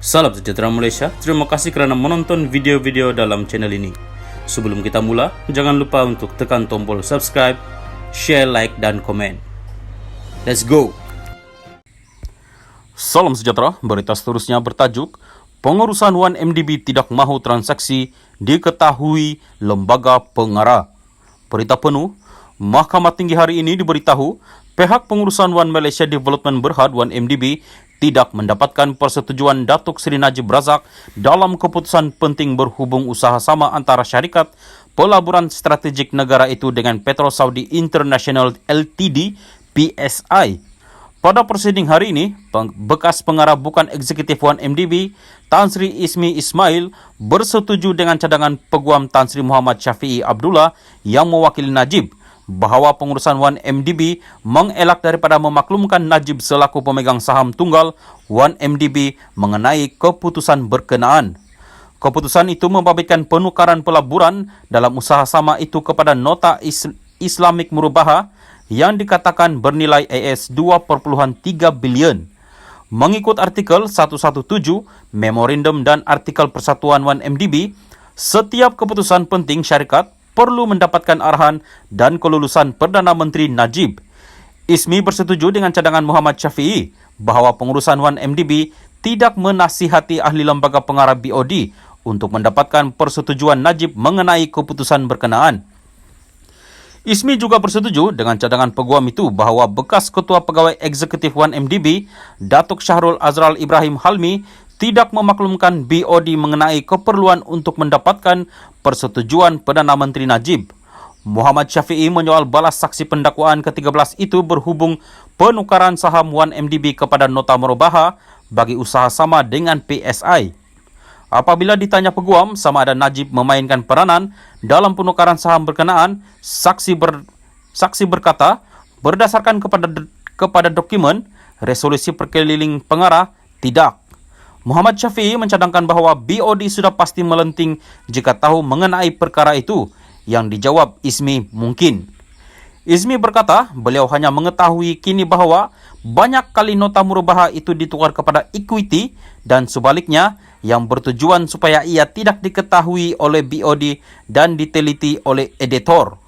Salam sejahtera Malaysia, terima kasih kerana menonton video-video dalam channel ini. Sebelum kita mula, jangan lupa untuk tekan tombol subscribe, share, like, dan komen. Let's go! Salam sejahtera, berita seterusnya bertajuk Pengurusan 1MDB tidak mahu transaksi diketahui lembaga pengarah. Berita penuh, Mahkamah Tinggi hari ini diberitahu pihak pengurusan One Malaysia Development Berhad 1MDB tidak mendapatkan persetujuan Datuk Seri Najib Razak dalam keputusan penting berhubung usaha sama antara syarikat pelaburan strategik negara itu dengan Petro Saudi International Ltd PSI. Pada prosiding hari ini, bekas pengarah bukan eksekutif 1MDB, Tan Sri Ismi Ismail bersetuju dengan cadangan Peguam Tan Sri Muhammad Syafiee Abdullah yang mewakili Najib bahawa pengurusan 1MDB mengelak daripada memaklumkan Najib selaku pemegang saham tunggal 1MDB mengenai keputusan berkenaan. Keputusan itu membabitkan penukaran pelaburan dalam usaha sama itu kepada nota Islamik Murubaha yang dikatakan bernilai AS 2.3 bilion. Mengikut artikel 117 Memorandum dan artikel Persatuan 1MDB, setiap keputusan penting syarikat perlu mendapatkan arahan dan kelulusan Perdana Menteri Najib. Ismi bersetuju dengan cadangan Muhammad Syafiee bahawa pengurusan 1MDB tidak menasihati ahli lembaga pengarah BOD untuk mendapatkan persetujuan Najib mengenai keputusan berkenaan. Ismi juga bersetuju dengan cadangan peguam itu bahawa bekas Ketua Pegawai Eksekutif 1MDB, Datuk Syahrul Azral Ibrahim Halmi, tidak memaklumkan BOD mengenai keperluan untuk mendapatkan persetujuan Perdana Menteri Najib. Muhammad Syafiee menyoal balas saksi pendakwaan ke-13 itu berhubung penukaran saham 1MDB kepada nota Murubaha bagi usaha sama dengan PSI. Apabila ditanya peguam sama ada Najib memainkan peranan dalam penukaran saham berkenaan, saksi berkata berdasarkan kepada dokumen resolusi perkeliling pengarah, tidak. Muhammad Syafiee mencadangkan bahawa BOD sudah pasti melenting jika tahu mengenai perkara itu. Yang dijawab Ismi mungkin. Ismi berkata beliau hanya mengetahui kini bahawa banyak kali nota Murubaha itu ditukar kepada equity dan sebaliknya yang bertujuan supaya ia tidak diketahui oleh BOD dan diteliti oleh editor.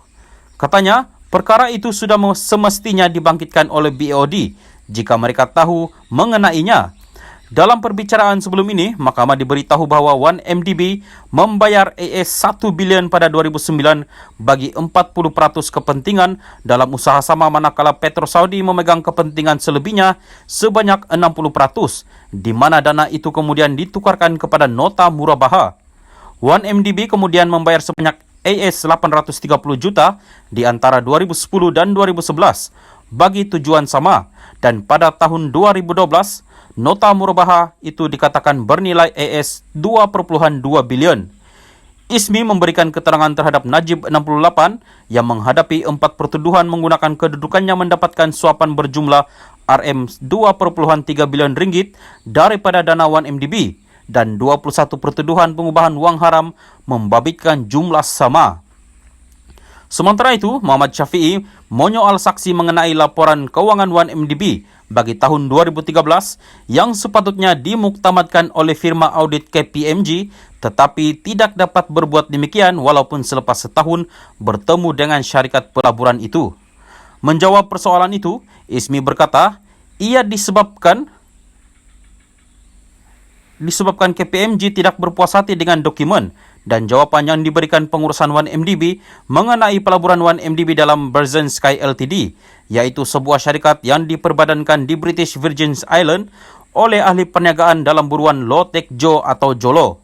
Katanya, perkara itu sudah semestinya dibangkitkan oleh BOD jika mereka tahu mengenainya. Dalam perbicaraan sebelum ini, Mahkamah diberitahu bahawa 1MDB membayar AS 1 bilion pada 2009 bagi 40% kepentingan dalam usaha sama manakala Petro Saudi memegang kepentingan selebihnya sebanyak 60%, di mana dana itu kemudian ditukarkan kepada nota Murubaha. 1MDB kemudian membayar sebanyak AS 830 juta di antara 2010 dan 2011 bagi tujuan sama, dan pada tahun 2012, nota Murubaha itu dikatakan bernilai AS 2.2 bilion. Ismi memberikan keterangan terhadap Najib 68 yang menghadapi 4 pertuduhan menggunakan kedudukannya mendapatkan suapan berjumlah RM 2.3 bilion ringgit daripada dana 1MDB dan 21 pertuduhan pengubahan wang haram membabitkan jumlah sama. Sementara itu, Muhammad Syafiee menyoal saksi mengenai laporan kewangan 1MDB bagi tahun 2013 yang sepatutnya dimuktamadkan oleh firma audit KPMG tetapi tidak dapat berbuat demikian walaupun selepas setahun bertemu dengan syarikat pelaburan itu. Menjawab persoalan itu, Ismi berkata, ia disebabkan KPMG tidak berpuas hati dengan dokumen dan jawapan yang diberikan pengurusan 1MDB mengenai pelaburan 1MDB dalam Berzen Sky Ltd, iaitu sebuah syarikat yang diperbadankan di British Virgin Islands oleh ahli perniagaan dalam buruan Low Tech Joe atau Jolo.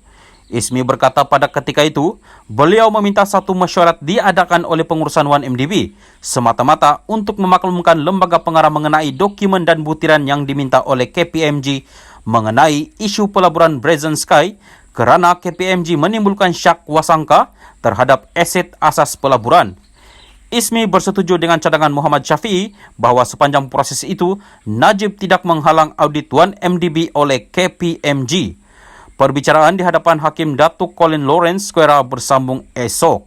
Ismi berkata pada ketika itu, beliau meminta satu mesyuarat diadakan oleh pengurusan 1MDB semata-mata untuk memaklumkan lembaga pengarah mengenai dokumen dan butiran yang diminta oleh KPMG mengenai isu pelaburan Brazen Sky kerana KPMG menimbulkan syak wasangka terhadap aset asas pelaburan. Ismi bersetuju dengan cadangan Muhammad Syafiee bahawa sepanjang proses itu, Najib tidak menghalang audit 1MDB oleh KPMG. Perbicaraan di hadapan Hakim Datuk Colin Lawrence Square bersambung esok.